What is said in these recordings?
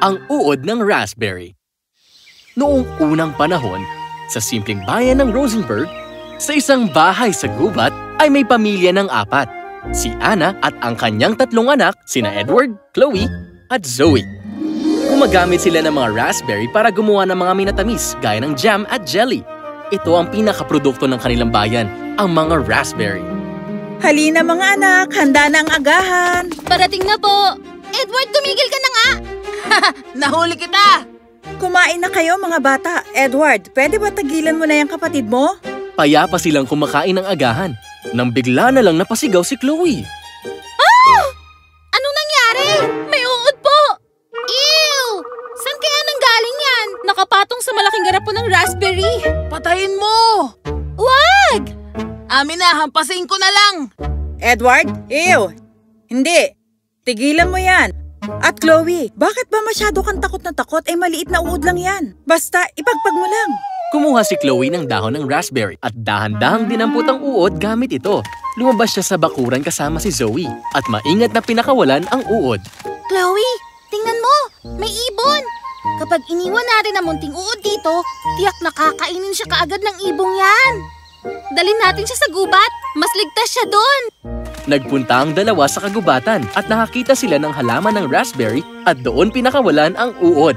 ang uod ng raspberry. Noong unang panahon, sa simpleng bayan ng Rosenberg, sa isang bahay sa gubat ay may pamilya ng 4. Si Anna at ang kanyang 3 anak, sina Edward, Chloe, at Zoe. Gumagamit sila ng mga raspberry para gumawa ng mga minatamis gaya ng jam at jelly. Ito ang pinakaprodukto ng kanilang bayan, ang mga raspberry. Halina mga anak, handa na ang agahan. Parating na po. Edward, tumigil ka na nga. Nahuli kita! Kumain na kayo mga bata. Edward, pwede ba tagilan mo na yung kapatid mo? Payapa silang kumakain ng agahan nang bigla na lang napasigaw si Chloe. Ah! Anong nangyari? May uod po! Ew! Saan kaya nanggaling yan? Nakapatong sa malaking garapon ng raspberry. Patayin mo! Wag! Amin na, hampasin ko na lang! Edward, ew! Hindi! Tigilan mo yan! At Chloe, bakit ba masyado kang takot na takot? Eh maliit na uod lang yan. Basta, ipagpag mo lang. Kumuha si Chloe ng dahon ng raspberry at dahan-dahang dinampot ang uod gamit ito. Lumabas siya sa bakuran kasama si Zoe at maingat na pinakawalan ang uod. Chloe, tingnan mo! May ibon! Kapag iniwan natin ang munting uod dito, tiyak nakakainin siya kaagad ng ibong yan. Dalhin natin siya sa gubat. Mas ligtas siya doon. Nagpunta ang dalawa sa kagubatan at nakakita sila ng halaman ng raspberry at doon pinakawalan ang uod.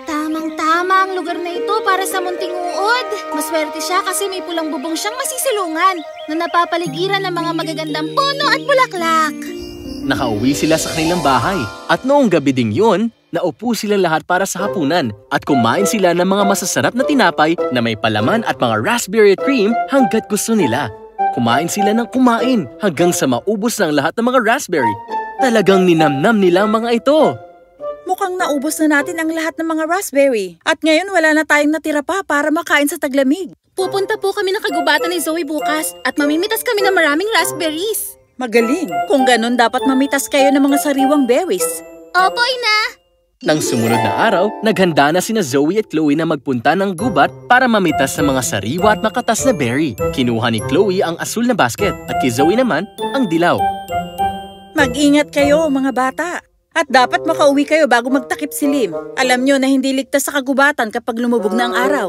Tamang-tama ang lugar na ito para sa munting uod. Maswerte siya kasi may pulang bubong siyang masisilungan na napapaligiran ng mga magagandang puno at bulaklak. Nakauwi sila sa kanilang bahay at noong gabi ding yun, naupo silang lahat para sa hapunan at kumain sila ng mga masasarap na tinapay na may palaman at mga raspberry cream hanggat gusto nila. Kumain sila ng kumain hanggang sa maubos ng lahat ng mga raspberry. Talagang ninamnam nila ang mga ito. Mukhang naubos na natin ang lahat ng mga raspberry. At ngayon wala na tayong natira pa para makain sa taglamig. Pupunta po kami ng kagubatan ni Zoe bukas at mamimitas kami ng maraming raspberries. Magaling! Kung ganun, dapat mamitas kayo ng mga sariwang berries. Opo, Ina! Nang sumunod na araw, naghanda na sina Zoe at Chloe na magpunta ng gubat para mamitas sa mga sariwa at makatas na berry. Kinuha ni Chloe ang asul na basket at kay Zoe naman ang dilaw. Mag-ingat kayo mga bata. At dapat makauwi kayo bago magtakip silim. Alam nyo na hindi ligtas sa kagubatan kapag lumubog na ang araw.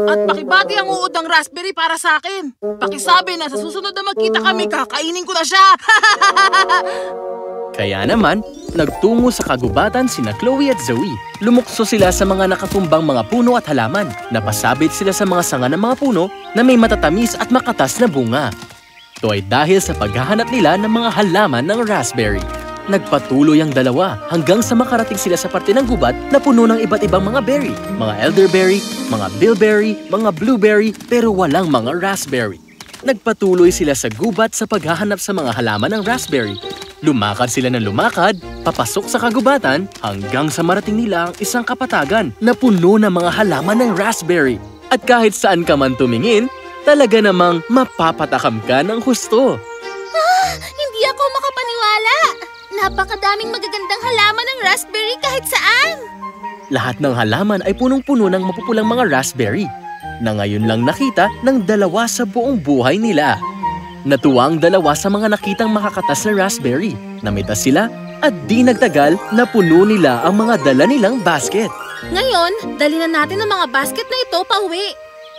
At pakibati ang uod ng raspberry para sa akin. Pakisabi na sa susunod na magkita kami, kakainin ko na siya. Kaya naman, nagtungo sa kagubatan sina Chloe at Zoe. Lumukso sila sa mga nakatumbang mga puno at halaman. Napasabit sila sa mga sanga ng mga puno na may matatamis at makatas na bunga. Ito ay dahil sa paghahanap nila ng mga halaman ng raspberry. Nagpatuloy ang dalawa hanggang sa makarating sila sa parte ng gubat na puno ng iba't ibang mga berry. Mga elderberry, mga bilberry, mga blueberry, pero walang mga raspberry. Nagpatuloy sila sa gubat sa paghahanap sa mga halaman ng raspberry. Lumakad sila ng lumakad, papasok sa kagubatan hanggang sa marating nila ang isang kapatagan na puno ng mga halaman ng raspberry. At kahit saan ka man tumingin, talaga namang mapapatakam ka ng husto. Hindi ako makapaniwala! Napakadaming magagandang halaman ng raspberry kahit saan! Lahat ng halaman ay punong-puno ng mapupulang mga raspberry na ngayon lang nakita ng dalawa sa buong buhay nila. Natuwa ang dalawa sa mga nakitang makakatas na raspberry. Namitas sila at di nagtagal na puno nila ang mga dala nilang basket. Ngayon, dali na natin ang mga basket na ito pauwi.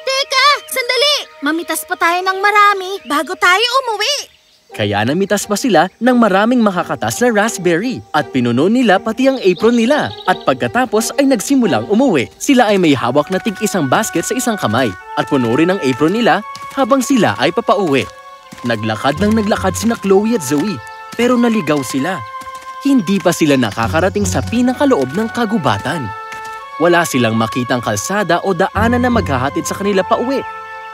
Teka! Sandali! Mamitas pa tayo ng marami bago tayo umuwi. Kaya namitas pa sila ng maraming makakatas na raspberry at pinuno nila pati ang apron nila. At pagkatapos ay nagsimulang umuwi. Sila ay may hawak na tig-isang basket sa isang kamay at puno rin ang apron nila habang sila ay papauwi. Naglakad sina Chloe at Zoe pero naligaw sila. Hindi pa sila nakakarating sa pinakaloob ng kagubatan. Wala silang makitang kalsada o daanan na maghahatid sa kanila pauwi.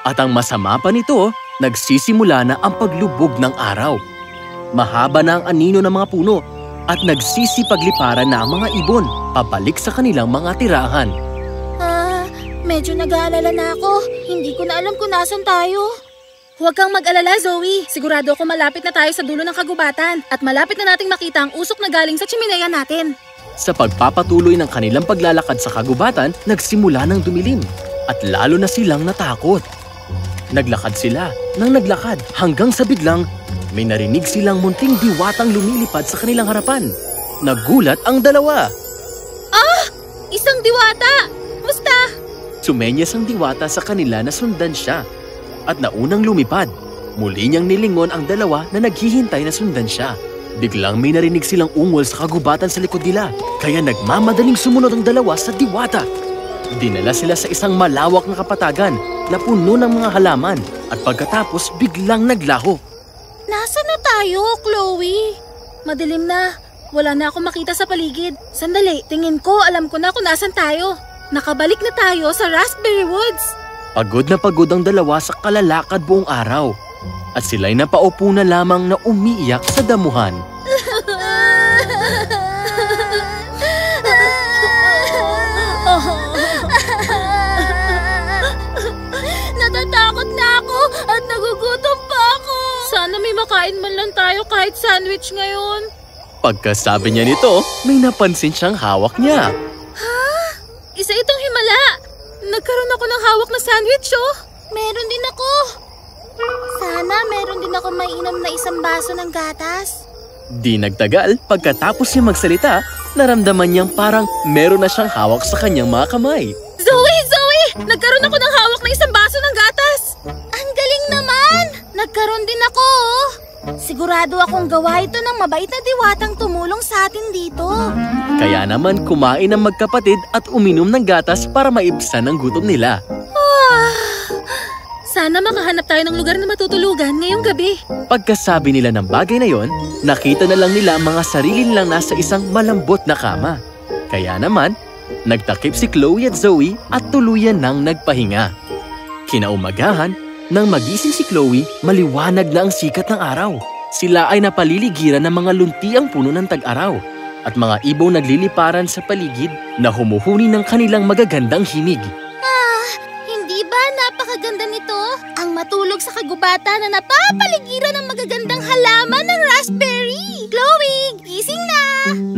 At ang masama pa nito, nagsisimula na ang paglubog ng araw. Mahaba na ang anino ng mga puno at nagsisipagliparan na ang mga ibon pabalik sa kanilang mga tirahan. Medyo nag-aalala na ako. Hindi ko na alam kung nasan tayo. Huwag kang mag-alala, Zoe. Sigurado ako malapit na tayo sa dulo ng kagubatan at malapit na nating makita ang usok na galing sa tsiminea natin. Sa pagpapatuloy ng kanilang paglalakad sa kagubatan, nagsimula ng dumilim at lalo na silang natakot. Naglakad sila nang naglakad hanggang sa biglang may narinig silang munting diwatang lumilipad sa kanilang harapan. Nagulat ang dalawa. Ah! Isang diwata! Musta? Sumenyas ang diwata sa kanila na sundan siya. At naunang lumipad, muli niyang nilingon ang dalawa na naghihintay na sundan siya. Biglang may narinig silang ungol sa kagubatan sa likod nila, kaya nagmamadaling sumunod ang dalawa sa diwata. Dinala sila sa isang malawak na kapatagan na puno ng mga halaman at pagkatapos biglang naglaho. Nasaan na tayo, Chloe? Madilim na. Wala na akong makita sa paligid. Sandali, tingin ko alam ko na kung nasan tayo. Nakabalik na tayo sa Raspberry Woods. Pagod na pagod ang dalawa sa kalalakad buong araw. At sila'y napaupo na lamang na umiiyak sa damuhan. Natatakot na ako at nagugutom pa ako. Sana may makain man lang tayo kahit sandwich ngayon. Pagkasabi niya nito, may napansin siyang hawak niya. Isa itong himala. Nagkaroon ako ng hawak na sandwich, oh. Meron din ako. Sana meron din ako mainam na isang baso ng gatas. Di nagtagal, pagkatapos niya magsalita, naramdaman niyang parang meron na siyang hawak sa kanyang mga kamay. Zoe! Nagkaroon ako ng hawak na isang baso ng gatas. Ang galing naman! Nagkaroon din ako, oh. Sigurado akong gawa ito ng mabait na diwatang tumulong sa atin dito. Kaya naman kumain ang magkapatid at uminom ng gatas para maibsan ang gutom nila. Sana makahanap tayo ng lugar na matutulugan ngayong gabi. Pagkasabi nila ng bagay na yon, nakita na lang nila ang mga sarili nilang nasa isang malambot na kama. Kaya naman, nagtakip si Chloe at Zoe at tuluyan nang nagpahinga. Kinaumagahan, nang magising si Chloe, maliwanag na ang sikat ng araw. Sila ay napaliligiran ng mga luntiang puno ng tag-araw at mga ibong nagliliparan sa paligid na humuhuni ng kanilang magagandang himig. Hindi ba napakaganda nito? Ang matulog sa kagubatan na napapaligiran ng magagandang halaman ng raspberry. Chloe, gising na!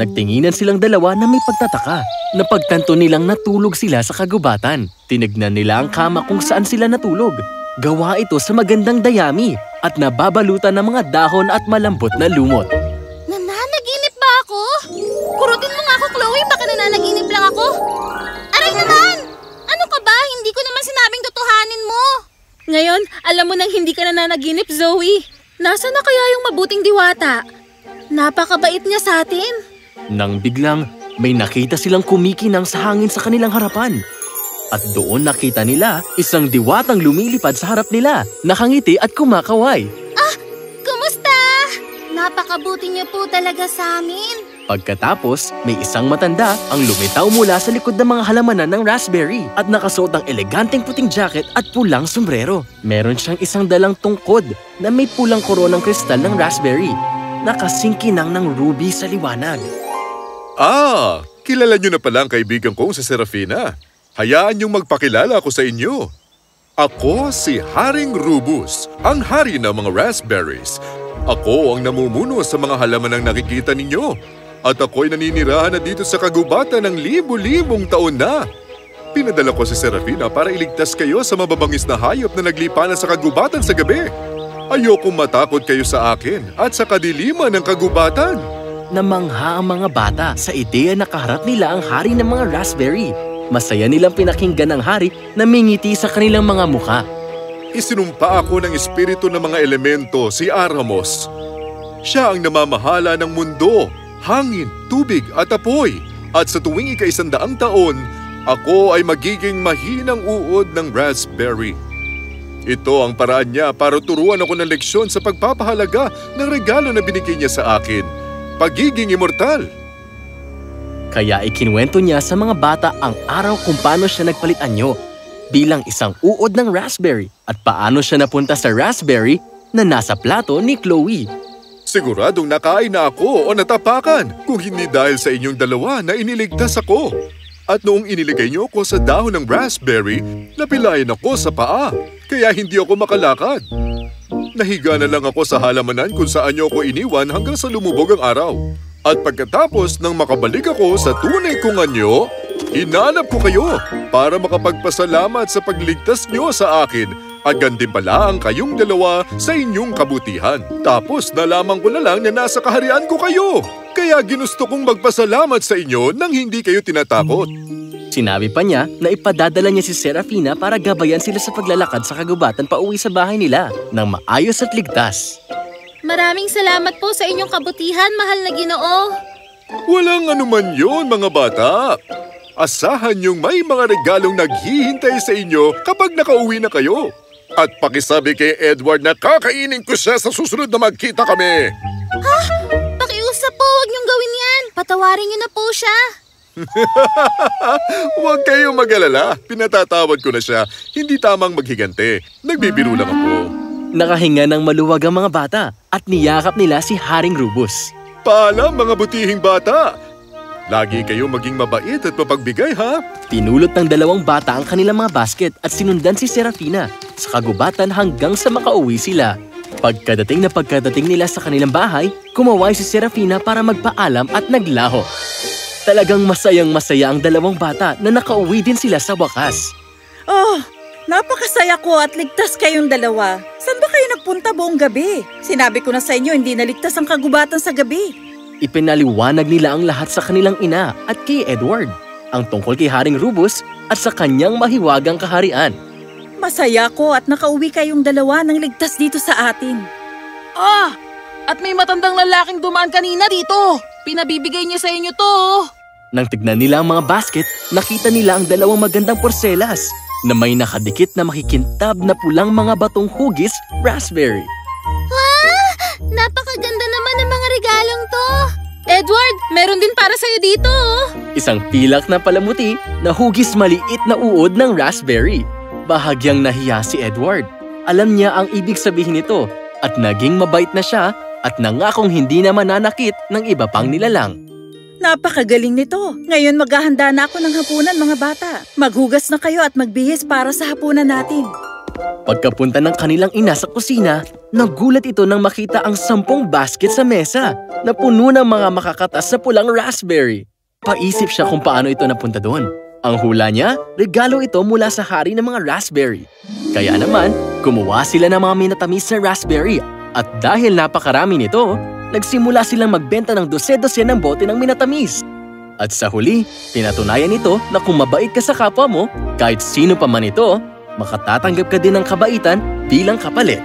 Nagtinginan silang dalawa na may pagtataka. Napagtanto nilang natulog sila sa kagubatan. Tinignan nila ang kama kung saan sila natulog. Gawa ito sa magandang dayami at nababalutan ng mga dahon at malambot na lumot. Nananaginip ba ako? Kurutin mo nga ako, Chloe. Baka nananaginip lang ako. Aray naman! Ano ka ba? Hindi ko naman sinabing totohanin mo. Ngayon, alam mo nang hindi ka nananaginip, Zoe. Nasaan na kaya yung mabuting diwata? Napakabait niya sa atin. Nang biglang, may nakita silang kumikinang sa hangin sa kanilang harapan. At doon nakita nila isang diwatang lumilipad sa harap nila, nakangiti at kumakaway. Kumusta? Napakabuti niyo po talaga sa amin. Pagkatapos, may isang matanda ang lumitaw mula sa likod ng mga halamanan ng raspberry at nakasuot ng eleganteng puting jacket at pulang sombrero. Meron siyang isang dalang tungkod na may pulang koronang kristal ng raspberry. Nakasingkinang ng ruby sa liwanag. Kilala niyo na pala ang kaibigan kong si Serafina. Hayaan niyong magpakilala ako sa inyo. Ako si Haring Rubus, ang hari ng mga raspberries. Ako ang namumuno sa mga halaman ang nakikita ninyo. At ako'y naninirahan na dito sa kagubatan ng libu-libong taon na. Pinadala ko si Serafina para iligtas kayo sa mababangis na hayop na naglipanan sa kagubatan sa gabi. Ayokong matakot kayo sa akin at sa kadiliman ng kagubatan. Namangha ang mga bata sa ideya na kaharap nila ang hari ng mga raspberry. Masaya nilang pinakinggan ng hari na mingiti sa kanilang mga mukha. Isinumpa ako ng espiritu ng mga elemento, si Aramos. Siya ang namamahala ng mundo, hangin, tubig at apoy. At sa tuwing ika-100 taon, ako ay magiging mahinang uod ng raspberry. Ito ang paraan niya para turuan ako ng leksyon sa pagpapahalaga ng regalo na binigay niya sa akin, pagiging immortal. Kaya ikinwento niya sa mga bata ang araw kung paano siya nagpalit anyo bilang isang uod ng raspberry at paano siya napunta sa raspberry na nasa plato ni Chloe. Siguradong nakain na ako o natapakan kung hindi dahil sa inyong dalawa na iniligtas ako. At noong iniligay niyo ako sa dahon ng raspberry, napilayan ako sa paa, kaya hindi ako makalakad. Nahiga na lang ako sa halamanan kung saan niyo ako iniwan hanggang sa lumubog ang araw. At pagkatapos nang makabalik ako sa tunay kong anyo, hinanap ko kayo para makapagpasalamat sa pagligtas niyo sa akin at gantimpalaan kayong dalawa sa inyong kabutihan. Tapos nalaman ko na lang na nasa kaharian ko kayo. Kaya ginusto kong magpasalamat sa inyo nang hindi kayo tinatakot. Sinabi pa niya na ipadadala niya si Serafina para gabayan sila sa paglalakad sa kagubatan pauwi sa bahay nila ng maayos at ligtas. Maraming salamat po sa inyong kabutihan, mahal na Ginoo. Walang anuman yon, mga bata. Asahan niyong may mga regalong naghihintay sa inyo kapag nakauwi na kayo. At pakisabi kay Edward na kakainin ko siya sa susunod na magkita kami. Ha? Pakiusap po, huwag niyong gawin yan. Patawarin niyo na po siya. Huwag kayong mag-alala. Pinatatawad ko na siya. Hindi tamang maghigante. Nagbibiro lang ako. Nakahinga ng maluwag ang mga bata at niyakap nila si Haring Rubus. Paalam, mga butihing bata. Lagi kayong maging mabait at mapagbigay, ha? Pinulot ng dalawang bata ang kanilang mga basket at sinundan si Serafina sa kagubatan hanggang sa makauwi sila. Pagkadating nila sa kanilang bahay, kumaway si Serafina para magpaalam at naglaho. Talagang masayang-masaya ang dalawang bata na nakauwi din sila sa wakas. Oh, napakasaya ko at ligtas kayong dalawa. Saan ba kayo nagpunta buong gabi? Sinabi ko na sa inyo, hindi naligtas ang kagubatan sa gabi. Ipinaliwanag nila ang lahat sa kanilang ina at kay Edward, ang tungkol kay Haring Rubus at sa kanyang mahiwagang kaharian. Masaya ko at nakauwi kayong dalawa ng ligtas dito sa atin. Ah! At may matandang lalaking dumaan kanina dito. Pinabibigay niya sa inyo to. Nang tignan nila ang mga basket, nakita nila ang dalawang magandang porselas na may nakadikit na makikintab na pulang mga batong hugis raspberry. Wow! Napakaganda naman ng mga regalong to. Edward, meron din para sa'yo dito. Isang pilak na palamuti na hugis maliit na uod ng raspberry. Bahagyang nahiya si Edward. Alam niya ang ibig sabihin nito at naging mabait na siya at nangakong hindi na mananakit ng iba pang nilalang. Napakagaling nito. Ngayon maghahanda na ako ng hapunan, mga bata. Maghugas na kayo at magbihis para sa hapunan natin. Pagkapunta ng kanilang ina sa kusina, nagulat ito nang makita ang 10 basket sa mesa na puno ng mga makakatas na pulang raspberry. Paisip siya kung paano ito napunta doon. Ang hula niya, regalo ito mula sa hari ng mga raspberry. Kaya naman, gumawa sila ng mga minatamis na raspberry at dahil napakarami nito, nagsimula silang magbenta ng 12 ng bote ng minatamis. At sa huli, pinatunayan nito na kung mabait ka sa kapwa mo, kahit sino pa man ito, makatatanggap ka din ng kabaitan bilang kapalit.